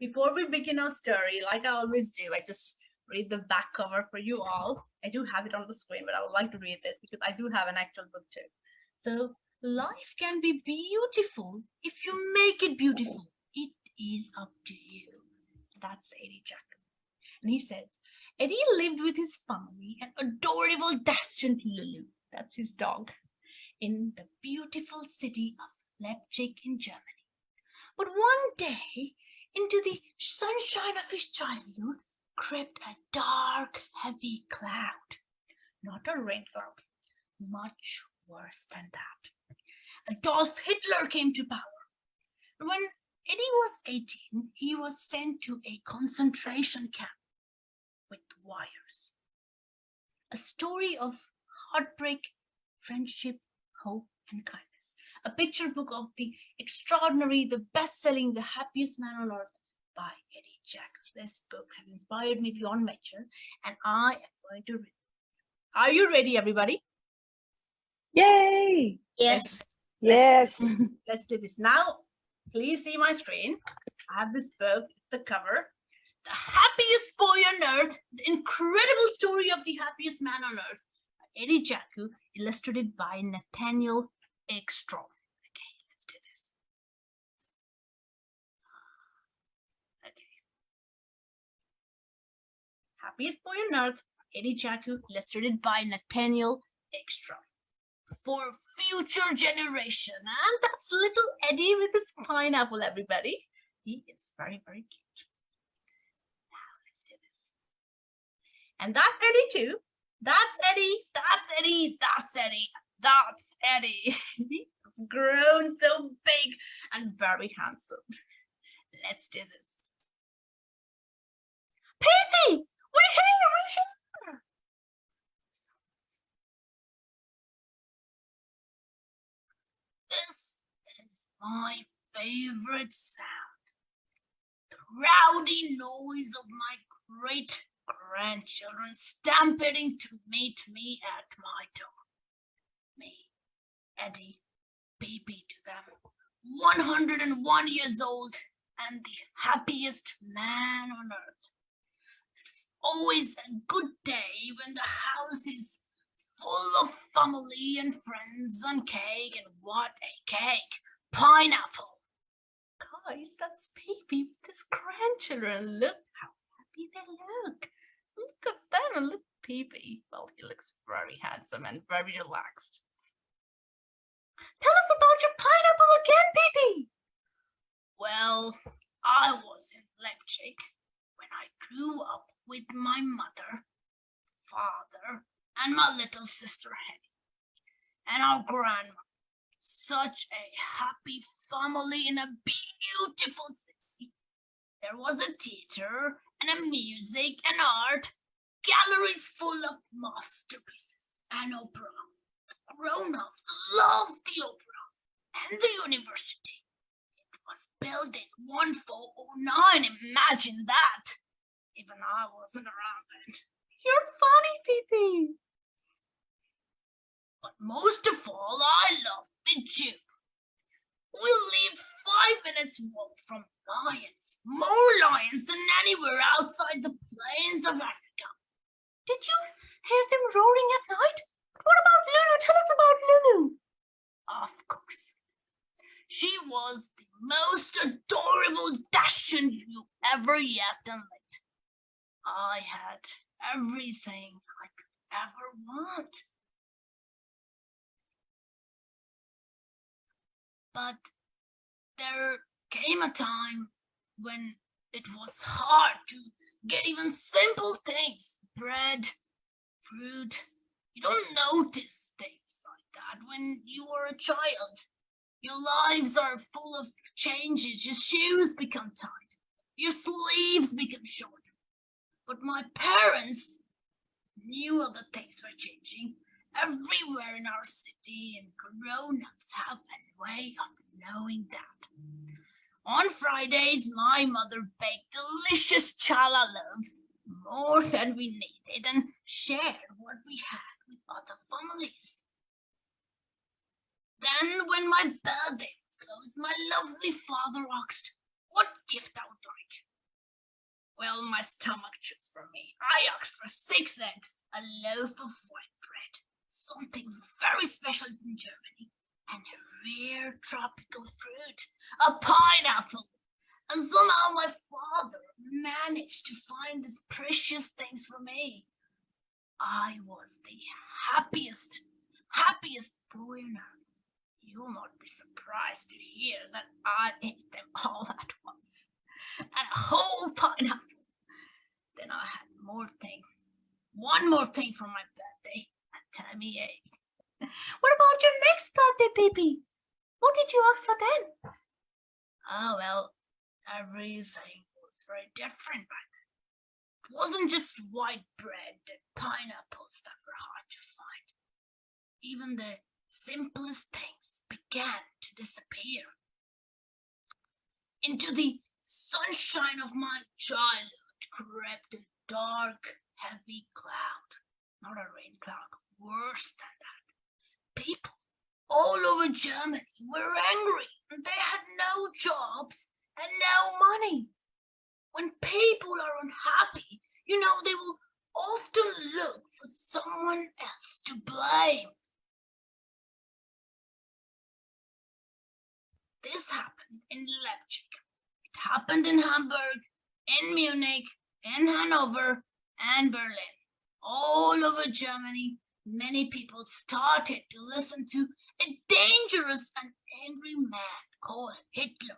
Before we begin our story, like I always do, I just read the back cover for you all. I do have it on the screen, but I would like to read this because I do have an actual book too. So, life can be beautiful if you make it beautiful. It is up to you. That's Eddie Jaku. And he says, Eddie lived with his family and adorable dachshund Lulu, that's his dog, in the beautiful city of Leipzig in Germany. But one day, into the sunshine of his childhood, crept a dark, heavy cloud. Not a rain cloud, much worse than that. Adolf Hitler came to power. When Eddie was 18, he was sent to a concentration camp with wires. A story of heartbreak, friendship, hope, and kindness. A picture book of the extraordinary, the best-selling, the happiest man on earth by Eddie Jaku. This book has inspired me beyond measure, and I am going to read it. Are you ready, everybody? Yay! Yes. Yes. Let's do this. Now, please see my screen. I have this book. It's the cover. The Happiest Boy on Earth, the incredible story of the happiest man on earth. Eddie Jaku, illustrated by Nathaniel Ekstrom. Okay, let's do this. Okay. Happiest Boy on Earth, Eddie Jaku, illustrated by Nathaniel Ekstrom. For future generation. And that's little Eddie with his pineapple, everybody. He is very, very cute. Now, let's do this. And that's Eddie too. That's Eddie. That's Eddie. That's Eddie. That's Eddie. He has grown so big and very handsome. Let's do this. Pee-pee! We're here! We're here! This is my favorite sound. The rowdy noise of my great-grandchildren stampeding to meet me at my door. Me, Eddie, baby to them, 101 years old and the happiest man on earth. It's always a good day when the house is full of family and friends and cake, and what a cake! Pineapple! Guys, that's Baby with his grandchildren. Look how happy they look. Look at them and look at Baby. Well, he looks very handsome and very relaxed. Tell us about your pineapple again, Baby. Well, I was in Leipzig when I grew up with my mother, father, and my little sister Henny, and our grandma. Such a happy family in a beautiful city. There was a theater and a music and art, galleries full of masterpieces and opera. The grown-ups loved the opera and the university. It was built in 1409. Imagine that. Even I wasn't around then. You're funny, Pee-Pee. But most of all, I loved the Jew. We lived 5 minutes walk from lions, more lions than anywhere outside the plains of Africa. Did you hear them roaring at night? What about Lulu? Tell us about Lulu. Of course. She was the most adorable dachshund you ever yet lived. I had everything I could ever want. But there came a time when it was hard to get even simple things, bread, fruit. You don't notice things like that when you are a child. Your lives are full of changes. Your shoes become tight. Your sleeves become shorter. But my parents knew other things were changing. Everywhere in our city, and grown-ups have a way of knowing that. On Fridays, my mother baked delicious challah loaves, more than we needed, and shared what we had with other families. Then, when my birthday was close, my lovely father asked what gift I would like. Well, my stomach chose for me. I asked for 6 eggs, a loaf of white bread, something very special in Germany, and a rare tropical fruit, a pineapple. And somehow my father managed to find these precious things for me. I was the happiest boy on earth. You'll not be surprised to hear that I ate them all at once, and a whole pineapple. Then I had one more thing for my birthday, a tummy ache. What about your next birthday, baby? What did you ask for then? Oh, well, everything was very different back then. It wasn't just white bread and pineapples that were hard to find. Even the simplest things began to disappear. Into the sunshine of my childhood crept a dark, heavy cloud. Not a rain cloud, worse than that. People all over Germany were angry, and they had no jobs and no money. When people are unhappy, they will often look for someone else to blame. This happened in Leipzig. It happened in Hamburg, in Munich, in Hanover, and Berlin. All over Germany, many people started to listen to a dangerous and angry man called Hitler.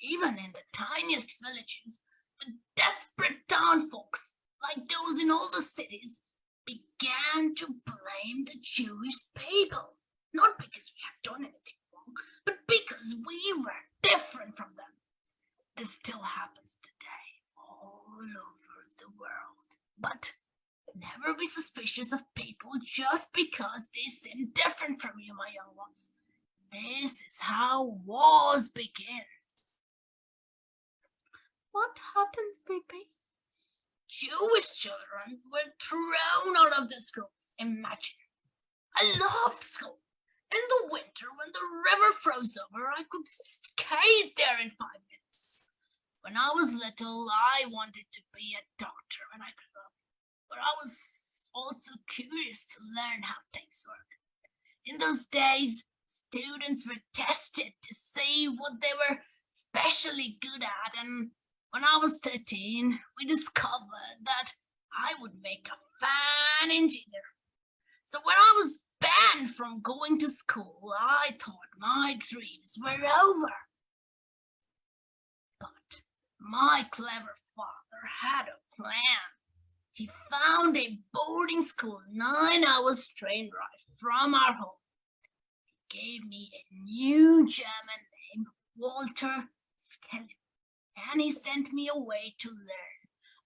Even in the tiniest villages, the desperate townfolks, like those in all the cities, began to blame the Jewish people. Not because we had done anything wrong, but because we were different from them. This still happens today all over the world. But never be suspicious of people just because they seem different from you, my young ones. This is how wars begin. What happened, baby? Jewish children were thrown out of the schools. Imagine. I loved school. In the winter, when the river froze over, I could skate there in 5 minutes. When I was little, I wanted to be a doctor when I grew up. But I was also curious to learn how things work. In those days, students were tested to see what they were especially good at, and when I was 13, we discovered that I would make a fine engineer. So when I was banned from going to school, I thought my dreams were over. But my clever father had a plan. He found a boarding school 9 hours train ride from our home. He gave me a new German name, Walter Skelly, and he sent me away to learn.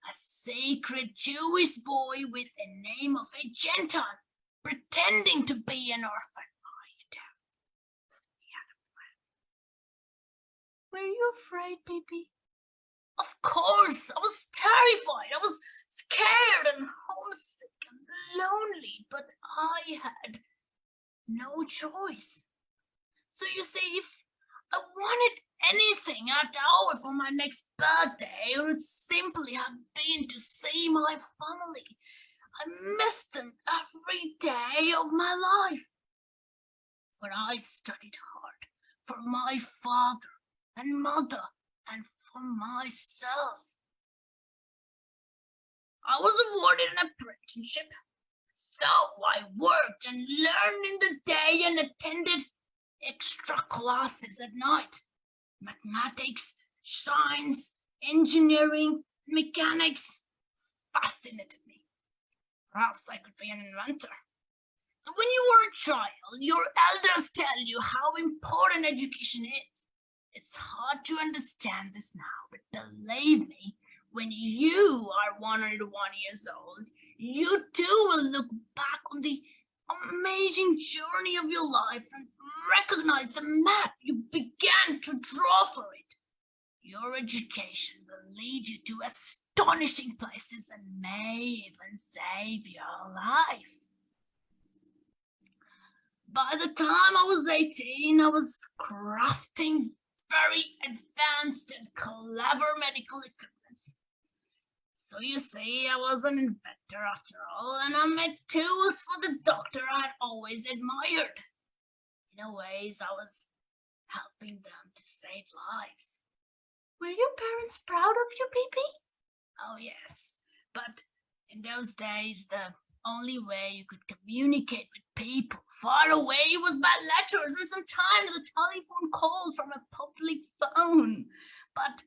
A sacred Jewish boy with the name of a Gentile, pretending to be an orphan. He had a plan. Were you afraid, baby? Of course, I was terrified. I was scared and homesick and lonely, but I had no choice. So you see, if I wanted anything at all for my next birthday, it would simply have been to see my family. I missed them every day of my life. But I studied hard for my father and mother and for myself. I was awarded an apprenticeship, so I worked and learned in the day and attended extra classes at night. Mathematics, science, engineering, mechanics fascinated me. Perhaps I could be an inventor. So when you were a child, your elders tell you how important education is. It's hard to understand this now, but believe me, when you are 101 years old, you too will look back on the amazing journey of your life and recognize the map you began to draw for it. Your education will lead you to astonishing places and may even save your life. By the time I was 18, I was crafting very advanced and clever medical equipment. So you see, I was an inventor after all, and I made tools for the doctor I had always admired. In a ways, I was helping them to save lives. Were your parents proud of you, Pee? Oh, yes. But in those days, the only way you could communicate with people far away was by letters and sometimes a telephone call from a public phone. But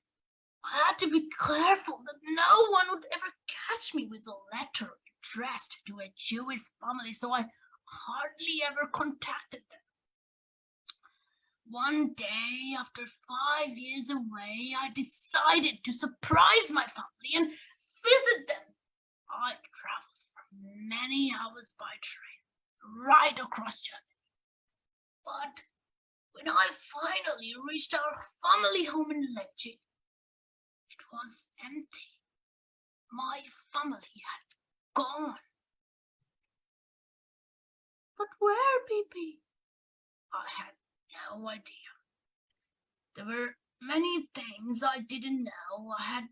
I had to be careful that no one would ever catch me with a letter addressed to a Jewish family, so I hardly ever contacted them. One day, after 5 years away, I decided to surprise my family and visit them. I traveled for many hours by train, right across Germany. But when I finally reached our family home in Leipzig, it was empty. My family had gone. But where, Pee? I had no idea. There were many things I didn't know. I had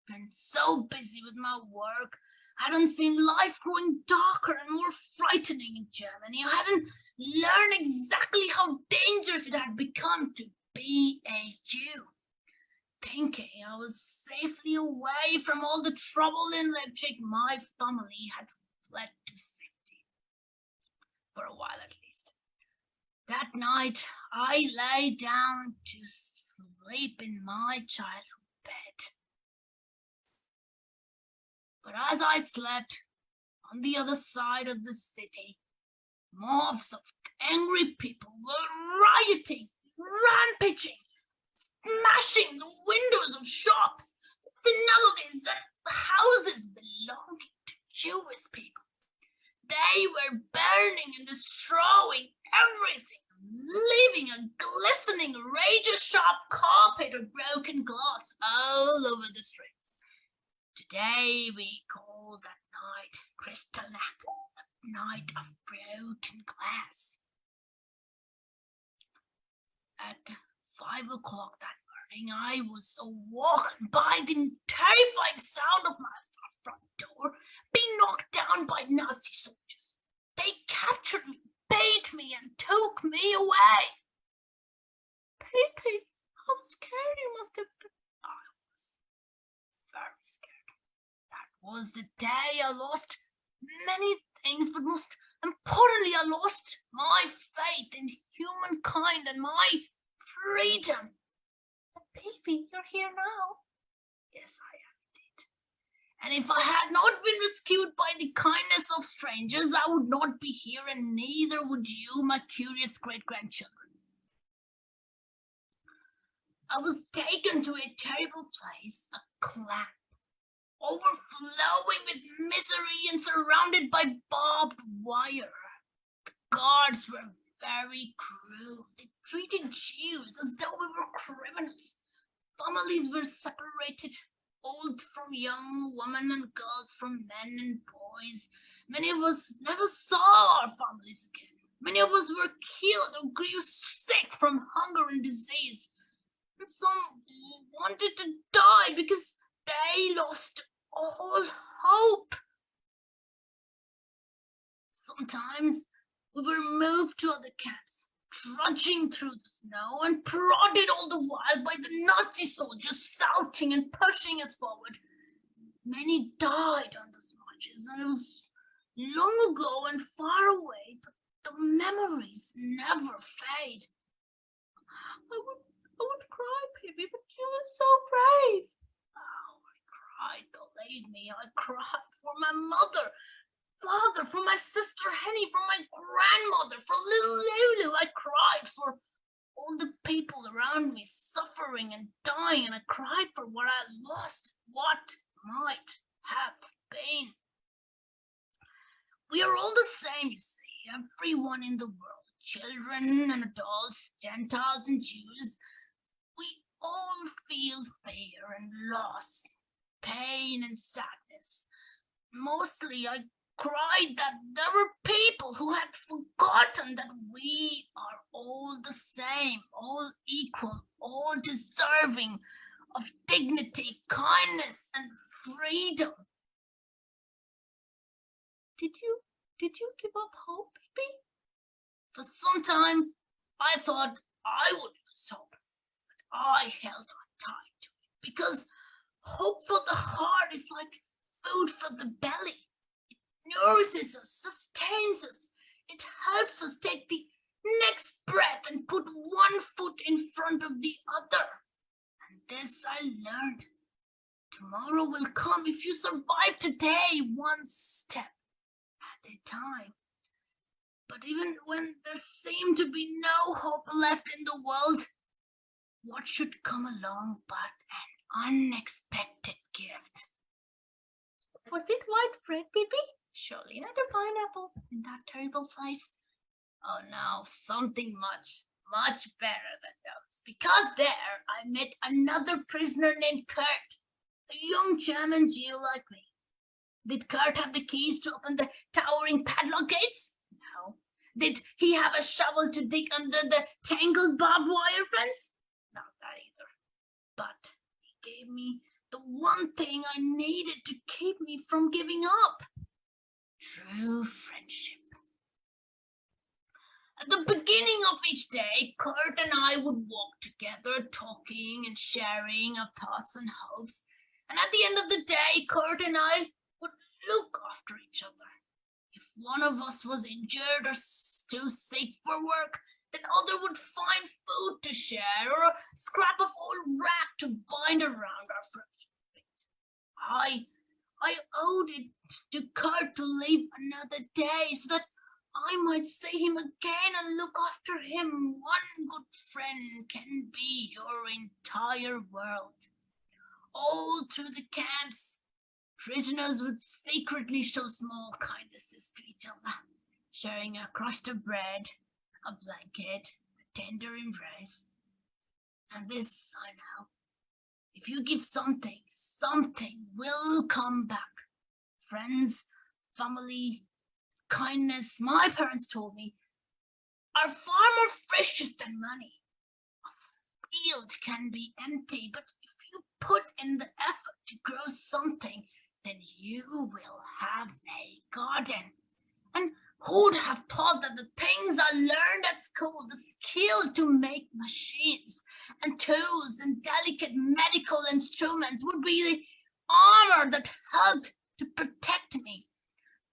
been so busy with my work. I hadn't seen life growing darker and more frightening in Germany. I hadn't learned exactly how dangerous it had become to be a Jew. Thinking I was safely away from all the trouble in Leipzig, my family had fled to safety. For a while at least. That night, I lay down to sleep in my childhood bed. But as I slept, on the other side of the city, mobs of angry people were rioting, rampaging, smashing the windows of shops, synagogues, and houses belonging to Jewish people. They were burning and destroying everything, leaving a glistening, razor-sharp carpet of broken glass all over the streets. Today we call that night Kristallnacht, a night of broken glass. At 5 o'clock that morning, I was awoken by the terrifying sound of my front door being knocked down by Nazi soldiers. They captured me, beat me, and took me away. Pee, how scared you must have been. I was very scared. That was the day I lost many things, but most importantly, I lost my faith in humankind and my freedom. But Pee, you're here now. Yes, I am indeed. And if I had not been rescued by the kindness of strangers, I would not be here, and neither would you, my curious great-grandchildren. I was taken to a terrible place, a clamp, overflowing with misery and surrounded by barbed wire. The guards were very cruel. They treated Jews as though we were criminals. Families were separated, old from young, women and girls from men and boys. Many of us never saw our families again. Many of us were killed or grew sick from hunger and disease. And some wanted to die because they lost all hope. Sometimes we were moved to other camps, trudging through the snow and prodded all the while by the Nazi soldiers shouting and pushing us forward. Many died on those marches, and it was long ago and far away, but the memories never fade. I would cry, Pee, but you were so brave. Oh, I cried, believe me, I cried for my mother, father, for my sister Henny, for my grandmother, for little Lulu. I cried for all the people around me suffering and dying, and I cried for what I lost, what might have been. We are all the same, you see, everyone in the world, children and adults, Gentiles and Jews. We all feel fear and loss, pain and sadness. Mostly I cried that there were people who had forgotten that we are all the same, all equal, all deserving of dignity, kindness, and freedom. Did you give up hope, baby? For some time, I thought I would lose hope, but I held on tight to it because hope for the heart is like food for the belly. It nourishes us, sustains us. It helps us take the next breath and put one foot in front of the other. And this I learned. Tomorrow will come if you survive today, one step at a time. But even when there seemed to be no hope left in the world, what should come along but an unexpected gift? Was it white bread, baby? Surely not a pineapple in that terrible place. Oh no, something much better than those. Because there I met another prisoner named Kurt, a young German Jew like me. Did Kurt have the keys to open the towering padlock gates? No. Did he have a shovel to dig under the tangled barbed wire fence? Not that either. But he gave me the one thing I needed to keep me from giving up. True friendship. At the beginning of each day, Kurt and I would walk together, talking and sharing our thoughts and hopes. And at the end of the day, Kurt and I would look after each other. If one of us was injured or too sick for work, the other would find food to share or a scrap of old rag to bind around our feet. I owed it to Kurt to live another day so that I might see him again and look after him. One good friend can be your entire world. All through the camps, prisoners would secretly show small kindnesses to each other, sharing a crust of bread, a blanket, a tender embrace. And this I know. If you give something, something will come back. Friends, family, kindness, my parents told me, are far more precious than money. A field can be empty, but if you put in the effort to grow something, then you will have a garden. And who'd have thought that the things I learned at school, the skill to make machines and tools and delicate medical instruments, would be the armor that helped to protect me.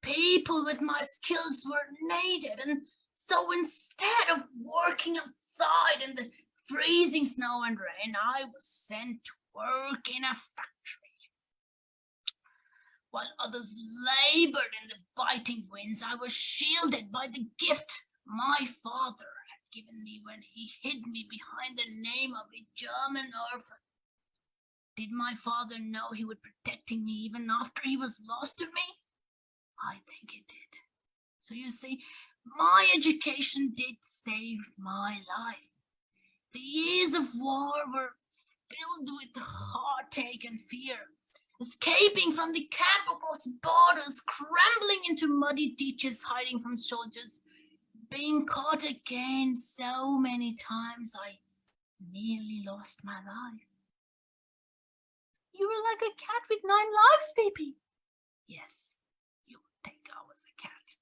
People with my skills were needed, and so instead of working outside in the freezing snow and rain, I was sent to work in a factory. While others labored in the biting winds, I was shielded by the gift my father had given me when he hid me behind the name of a German orphan. Did my father know he was protecting me even after he was lost to me? I think he did. So you see, my education did save my life. The years of war were filled with heartache and fear. Escaping from the camp across borders, scrambling into muddy ditches, hiding from soldiers, being caught again so many times, I nearly lost my life. You were like a cat with 9 lives, baby. Yes, you would think I was a cat.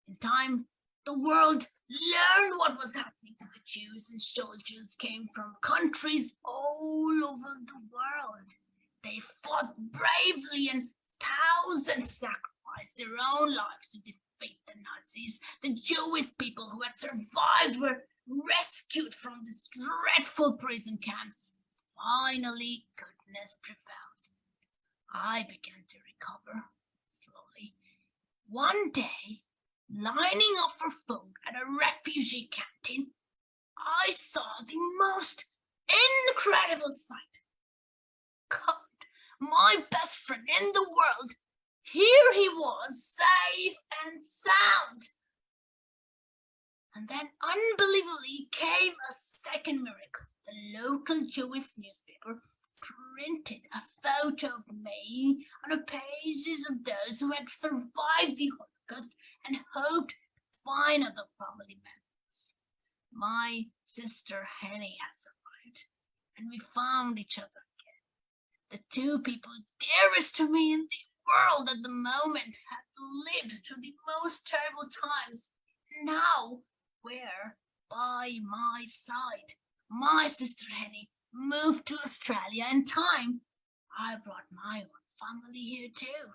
In time, the world learned what was happening to the Jews, and soldiers came from countries all over the world. They fought bravely, and thousands sacrificed their own lives to defeat the Nazis. The Jewish people who had survived were rescued from these dreadful prison camps. Finally, goodness prevailed. I began to recover slowly. One day, lining up for food at a refugee canteen, I saw the most incredible sight. God, my best friend in the world, here he was, safe and sound. And then unbelievably came a second miracle. The local Jewish newspaper printed a photo of me on the pages of those who had survived the Holocaust and hoped to find other family members. My sister Henny had survived, and we found each other again. The two people dearest to me in the world at the moment had lived through the most terrible times. Now, were by my side. My sister Henny moved to Australia in time. I brought my own family here too.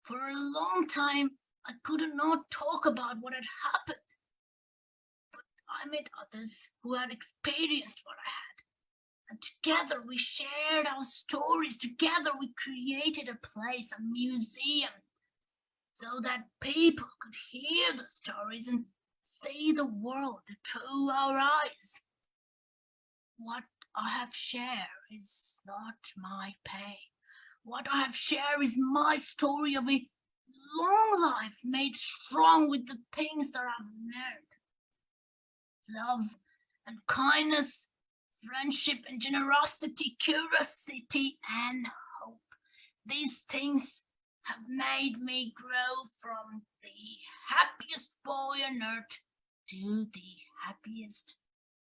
For a long time, I could not talk about what had happened. But I met others who had experienced what I had. And together we shared our stories. Together we created a place, a museum, so that people could hear the stories and see the world through our eyes. What I have shared is not my pain. What I have shared is my story of a long life made strong with the things that I've learned. Love and kindness, friendship and generosity, curiosity and hope. These things have made me grow from the happiest boy on earth to the happiest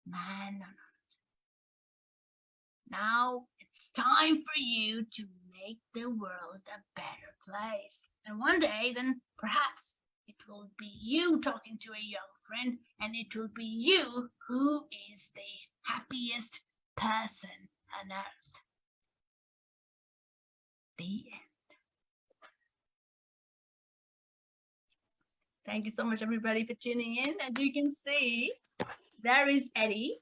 man on earth. Now it's time for you to make the world a better place. And one day, then perhaps it will be you talking to a young friend, and it will be you who is the happiest person on earth. The end. Thank you so much, everybody, for tuning in. As you can see, there is Eddie.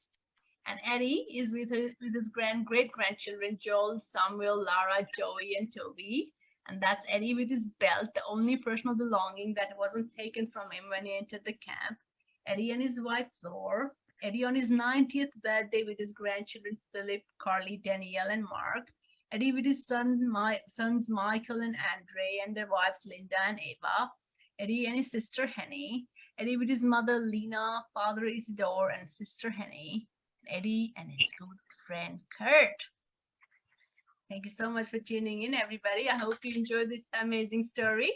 And Eddie is with his great-grandchildren, Joel, Samuel, Lara, Joey, and Toby. And that's Eddie with his belt, the only personal belonging that wasn't taken from him when he entered the camp. Eddie and his wife, Zor. Eddie on his 90th birthday with his grandchildren, Philip, Carly, Danielle, and Mark. Eddie with his sons Michael and Andre, and their wives, Linda and Ava. Eddie and his sister, Henny. Eddie with his mother, Lena, father, Isidore, and sister, Henny. Eddie and his good friend Kurt. Thank you so much for tuning in, everybody. I hope you enjoyed this amazing story.